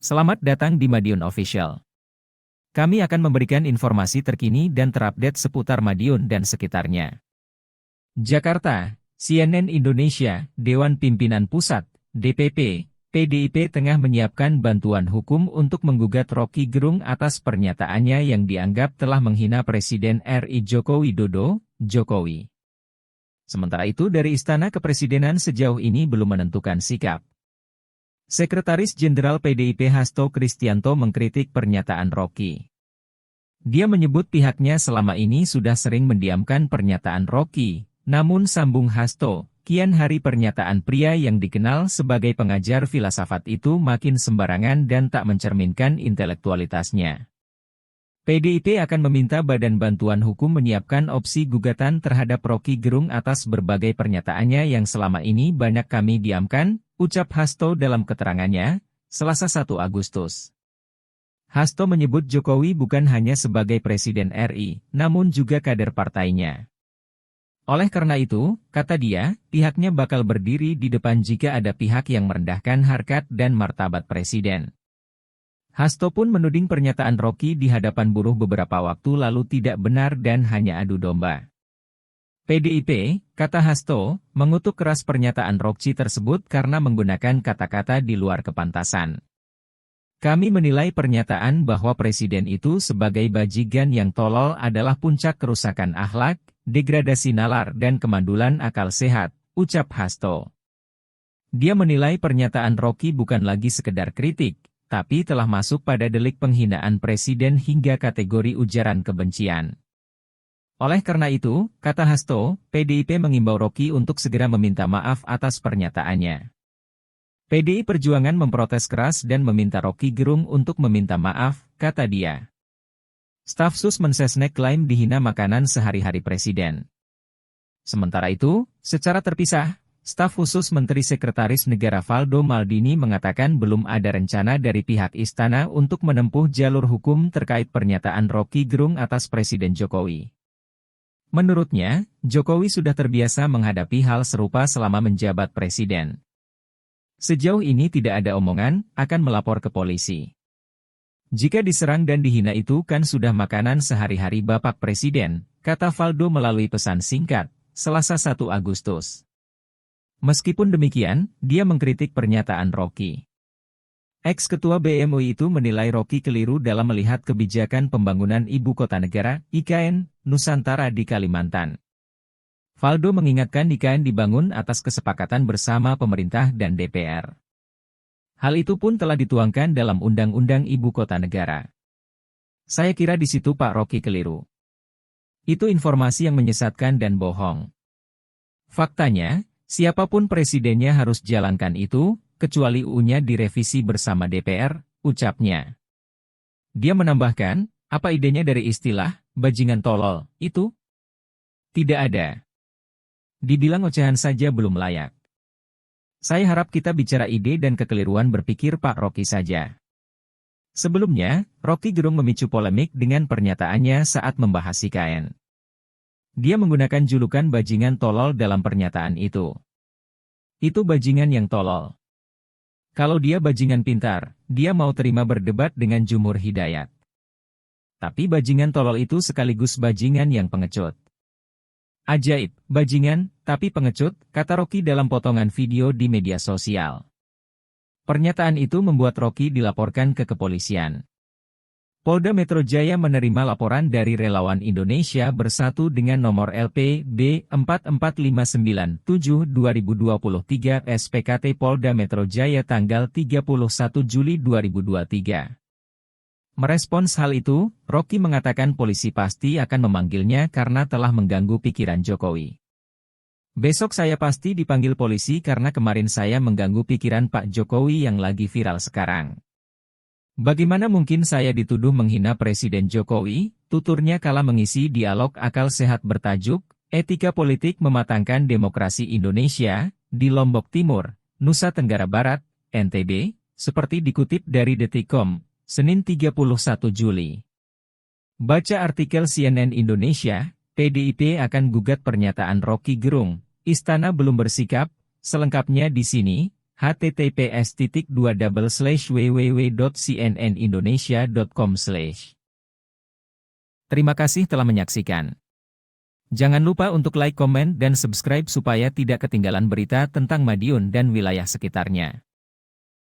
Selamat datang di Madiun Official. Kami akan memberikan informasi terkini dan terupdate seputar Madiun dan sekitarnya. Jakarta, CNN Indonesia, Dewan Pimpinan Pusat, DPP, PDIP tengah menyiapkan bantuan hukum untuk menggugat Roky Gerung atas pernyataannya yang dianggap telah menghina Presiden RI Joko Widodo, Jokowi. Sementara itu dari Istana Kepresidenan sejauh ini belum menentukan sikap. Sekretaris Jenderal PDIP Hasto Kristianto mengkritik pernyataan Roky. Dia menyebut pihaknya selama ini sudah sering mendiamkan pernyataan Roky, namun sambung Hasto, kian hari pernyataan pria yang dikenal sebagai pengajar filsafat itu makin sembarangan dan tak mencerminkan intelektualitasnya. PDIP akan meminta Badan Bantuan Hukum menyiapkan opsi gugatan terhadap Roky Gerung atas berbagai pernyataannya yang selama ini banyak kami diamkan, ucap Hasto dalam keterangannya, Selasa 1 Agustus. Hasto menyebut Jokowi bukan hanya sebagai Presiden RI, namun juga kader partainya. Oleh karena itu, kata dia, pihaknya bakal berdiri di depan jika ada pihak yang merendahkan harkat dan martabat Presiden. Hasto pun menuding pernyataan Roky di hadapan buruh beberapa waktu lalu tidak benar dan hanya adu domba. PDIP, kata Hasto, mengutuk keras pernyataan Roky tersebut karena menggunakan kata-kata di luar kepantasan. Kami menilai pernyataan bahwa Presiden itu sebagai bajingan yang tolol adalah puncak kerusakan akhlak, degradasi nalar dan kemandulan akal sehat, ucap Hasto. Dia menilai pernyataan Roky bukan lagi sekedar kritik, tapi telah masuk pada delik penghinaan Presiden hingga kategori ujaran kebencian. Oleh karena itu, kata Hasto, PDIP mengimbau Roky untuk segera meminta maaf atas pernyataannya. PDI Perjuangan memprotes keras dan meminta Roky Gerung untuk meminta maaf, kata dia. Staf Sus Mensesnek klaim dihina makanan sehari-hari Presiden. Sementara itu, secara terpisah, Staf Khusus Menteri Sekretaris Negara Valdo Maldini mengatakan belum ada rencana dari pihak istana untuk menempuh jalur hukum terkait pernyataan Roky Gerung atas Presiden Jokowi. Menurutnya, Jokowi sudah terbiasa menghadapi hal serupa selama menjabat Presiden. Sejauh ini tidak ada omongan, akan melapor ke polisi. Jika diserang dan dihina itu kan sudah makanan sehari-hari Bapak Presiden, kata Valdo melalui pesan singkat, Selasa 1 Agustus. Meskipun demikian, dia mengkritik pernyataan Roky. Ex-ketua BMUI itu menilai Roky keliru dalam melihat kebijakan pembangunan Ibu Kota Negara, IKN, Nusantara di Kalimantan. Valdo mengingatkan IKN dibangun atas kesepakatan bersama pemerintah dan DPR. Hal itu pun telah dituangkan dalam Undang-Undang Ibu Kota Negara. Saya kira di situ Pak Roky keliru. Itu informasi yang menyesatkan dan bohong. Faktanya, siapapun presidennya harus jalankan itu, kecuali UU-nya direvisi bersama DPR, ucapnya. Dia menambahkan, apa idenya dari istilah, bajingan tolol, itu? Tidak ada. Dibilang ocehan saja belum layak. Saya harap kita bicara ide dan kekeliruan berpikir Pak Roky saja. Sebelumnya, Roky Gerung memicu polemik dengan pernyataannya saat membahas IKN. Dia menggunakan julukan bajingan tolol dalam pernyataan itu. Itu bajingan yang tolol. Kalau dia bajingan pintar, dia mau terima berdebat dengan Jumhur Hidayat. Tapi bajingan tolol itu sekaligus bajingan yang pengecut. Ajaib, bajingan, tapi pengecut, kata Roky dalam potongan video di media sosial. Pernyataan itu membuat Roky dilaporkan ke kepolisian. Polda Metro Jaya menerima laporan dari relawan Indonesia Bersatu dengan nomor LPB 44597-2023 SPKT Polda Metro Jaya tanggal 31 Juli 2023. Merespons hal itu, Roky mengatakan polisi pasti akan memanggilnya karena telah mengganggu pikiran Jokowi. Besok saya pasti dipanggil polisi karena kemarin saya mengganggu pikiran Pak Jokowi yang lagi viral sekarang. Bagaimana mungkin saya dituduh menghina Presiden Jokowi, tuturnya kala mengisi dialog akal sehat bertajuk, Etika Politik Mematangkan Demokrasi Indonesia, di Lombok Timur, Nusa Tenggara Barat, NTB, seperti dikutip dari Detik.com, Senin 31 Juli. Baca artikel CNN Indonesia, PDIP akan gugat pernyataan Roky Gerung, Istana belum bersikap, selengkapnya di sini, https://www.cnnindonesia.com/ Terima kasih telah menyaksikan. Jangan lupa untuk like, komen, dan subscribe supaya tidak ketinggalan berita tentang Madiun dan wilayah sekitarnya.